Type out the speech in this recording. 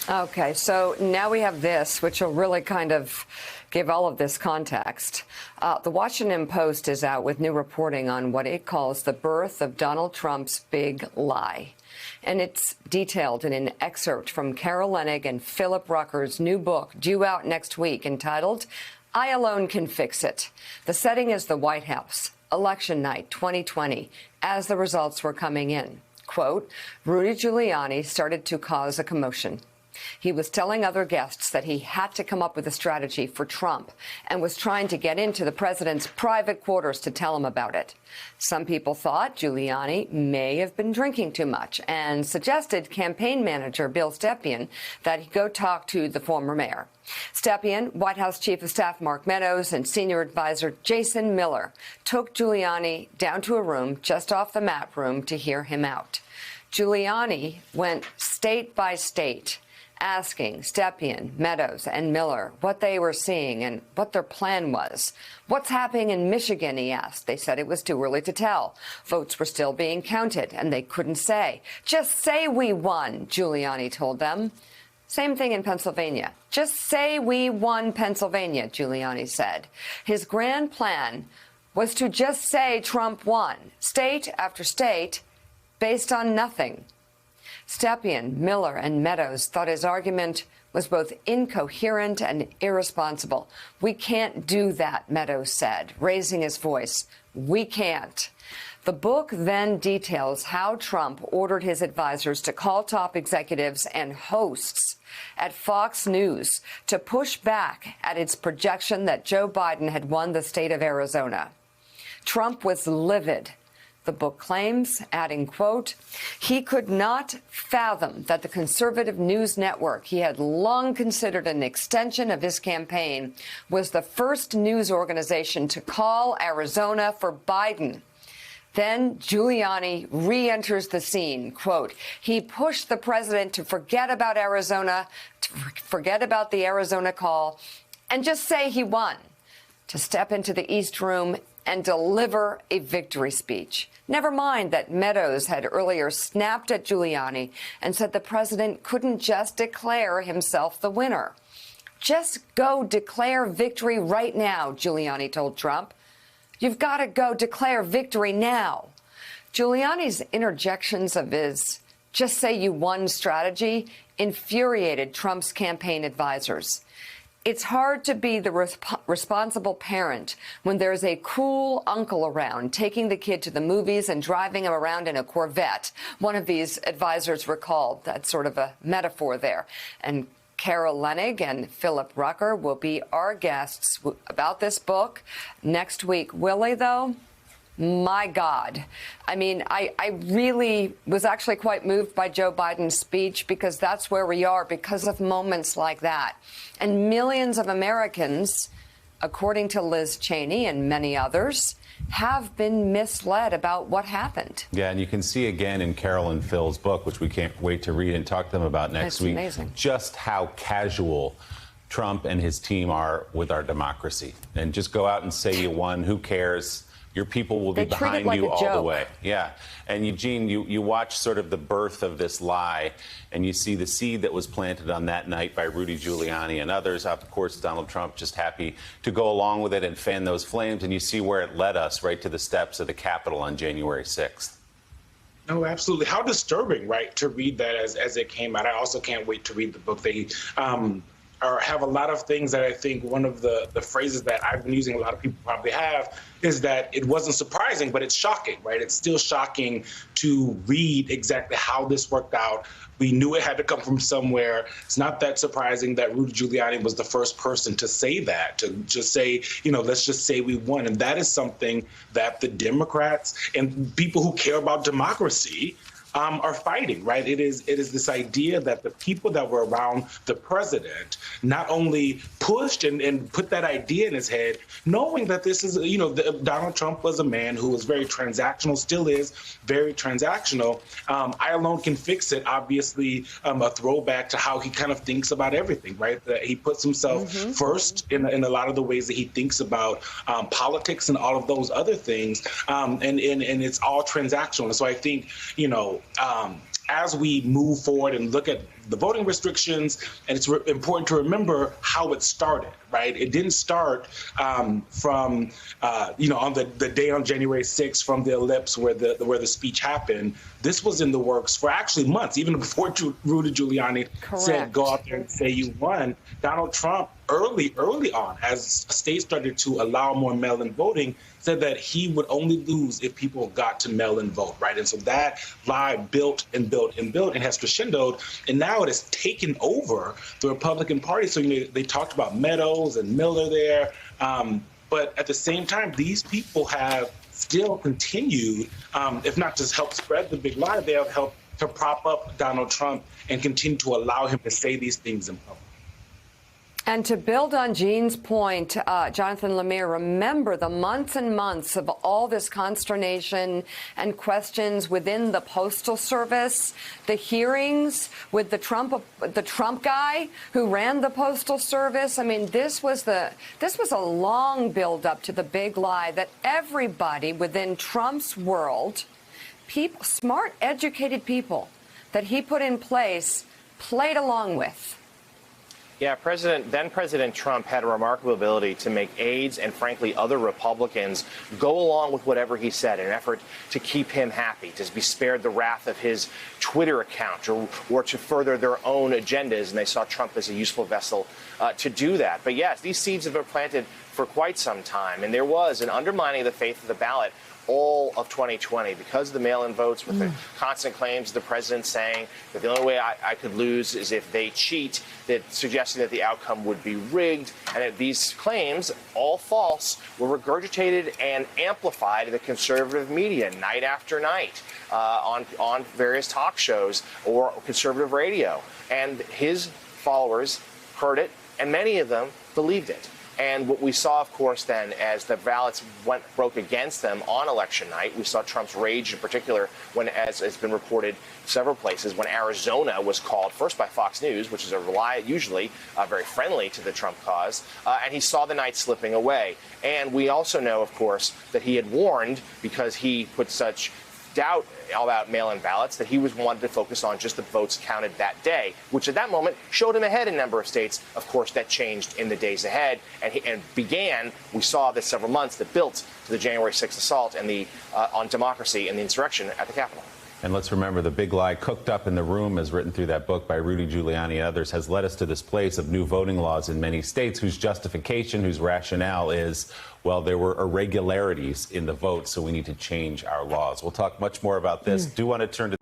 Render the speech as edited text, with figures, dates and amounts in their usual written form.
Okay, so now we have this, which will really kind of give all of this context. The Washington Post is out with new reporting on what it calls the birth of Donald Trump's big lie. And it's detailed in an excerpt from Carol Leonnig and Philip Rucker's new book, due out next week, entitled I Alone Can Fix It. The setting is the White House, election night 2020, as the results were coming in. Quote, Rudy Giuliani started to cause a commotion. He was telling other guests that he had to come up with a strategy for Trump and was trying to get into the president's private quarters to tell him about it. Some people thought Giuliani may have been drinking too much and suggested campaign manager Bill Stepien that he go talk to the former mayor. Stepien, White House Chief of Staff Mark Meadows, and senior advisor Jason Miller took Giuliani down to a room just off the map room to hear him out. Giuliani went state by state, asking Stepien, Meadows, and Miller what they were seeing and what their plan was. What's happening in Michigan, he asked. They said it was too early to tell. Votes were still being counted, and they couldn't say. Just say we won, Giuliani told them. Same thing in Pennsylvania. Just say we won Pennsylvania, Giuliani said. His grand plan was to just say Trump won, state after state, based on nothing. Stepien, Miller, and Meadows thought his argument was both incoherent and irresponsible. We can't do that, Meadows said, raising his voice. We can't. The book then details how Trump ordered his advisors to call top executives and hosts at Fox News to push back at its projection that Joe Biden had won the state of Arizona. Trump was livid. The book claims, adding, quote, he could not fathom that the conservative news network he had long considered an extension of his campaign was the first news organization to call Arizona for Biden. Then Giuliani re-enters the scene. Quote, he pushed the president to forget about Arizona, to forget about the Arizona call, and just say he won, to step into the East Room and deliver a victory speech. Never mind that Meadows had earlier snapped at Giuliani and said the president couldn't just declare himself the winner. Just go declare victory right now, Giuliani told Trump. You've got to go declare victory now. Giuliani's interjections of his just say you won strategy infuriated Trump's campaign advisors. It's hard to be the responsible parent when there's a cool uncle around taking the kid to the movies and driving him around in a Corvette. One of these advisors recalled that's sort of a metaphor there. And Carol Leonnig and Philip Rucker will be our guests about this book next week. Willie, though, my God. I mean, I really was actually quite moved by Joe Biden's speech because that's where we are because of moments like that. And millions of Americans, according to Liz Cheney and many others, have been misled about what happened. Yeah, and you can see again in Carol and Phil's book, which we can't wait to read and talk to them about next week, amazing. Just how casual Trump and his team are with our democracy. And just go out and say you won, who cares? Your people will be behind you all the way. Yeah. And Eugene, you watch sort of the birth of this lie, and you see the seed that was planted on that night by Rudy Giuliani and others. Of course, Donald Trump just happy to go along with it and fan those flames. And you see where it led us, right to the steps of the Capitol on January 6th. No, absolutely. How disturbing, right, to read that as it came out. I also can't wait to read the book. They have a lot of things that I think one of the phrases that I've been using, a lot of people probably have, is that it wasn't surprising, but it's shocking, right? It's still shocking to read exactly how this worked out. We knew it had to come from somewhere. It's not that surprising that Rudy Giuliani was the first person to say that, to just say, let's just say we won. And that is something that the Democrats and people who care about democracy are fighting, right? It is this idea that the people that were around the president not only pushed and put that idea in his head, knowing that this is, Donald Trump was a man who was very transactional, still is very transactional. I alone can fix it. Obviously, a throwback to how he kind of thinks about everything, right? That he puts himself first in a lot of the ways that he thinks about politics and all of those other things. And it's all transactional. And so I think, as we move forward and look at the voting restrictions, and it's important to remember how it started, right? It didn't start from on the day on January 6th from the ellipse where the speech happened. This was in the works for actually months, even before Rudy Giuliani said go out there and say you won. Donald Trump early on, as states started to allow more mail-in voting, said that he would only lose if people got to mail-in vote, right? And so that lie built and built and built and has crescendoed, and now it has taken over the Republican Party. So they talked about Meadows and Miller there, but at the same time, these people have still continued, if not just help spread the big lie, they have helped to prop up Donald Trump and continue to allow him to say these things in public. And to build on Jean's point, Jonathan Lemire, remember the months and months of all this consternation and questions within the Postal Service, the hearings with the Trump guy who ran the Postal Service. I mean, this was a long build up to the big lie that everybody within Trump's world, people, smart, educated people that he put in place, played along with. Yeah, then President Trump had a remarkable ability to make aides and, frankly, other Republicans go along with whatever he said in an effort to keep him happy, to be spared the wrath of his Twitter account or to further their own agendas. And they saw Trump as a useful vessel to do that. But, yes, these seeds have been planted for quite some time. And there was an undermining of the faith of the ballot all of 2020 because of the mail-in votes, with the constant claims of the president saying that the only way I could lose is if they cheat, that suggesting that the outcome would be rigged, and that these claims, all false, were regurgitated and amplified in the conservative media night after night on various talk shows or conservative radio. And his followers heard it, and many of them believed it. And what we saw, of course, then, as the ballots broke against them on election night, we saw Trump's rage in particular when, as has been reported several places, when Arizona was called first by Fox News, which is usually very friendly to the Trump cause, and he saw the night slipping away. And we also know, of course, that he had warned, because he put such doubt about mail-in ballots, that he wanted to focus on just the votes counted that day, which at that moment showed him ahead in a number of states. Of course, that changed in the days ahead and began, we saw this several months, that built to the January 6th assault and on democracy and the insurrection at the Capitol. And let's remember, the big lie cooked up in the room, as written through that book by Rudy Giuliani and others, has led us to this place of new voting laws in many states whose justification, whose rationale is, well, there were irregularities in the vote, so we need to change our laws. We'll talk much more about this. Do want to turn to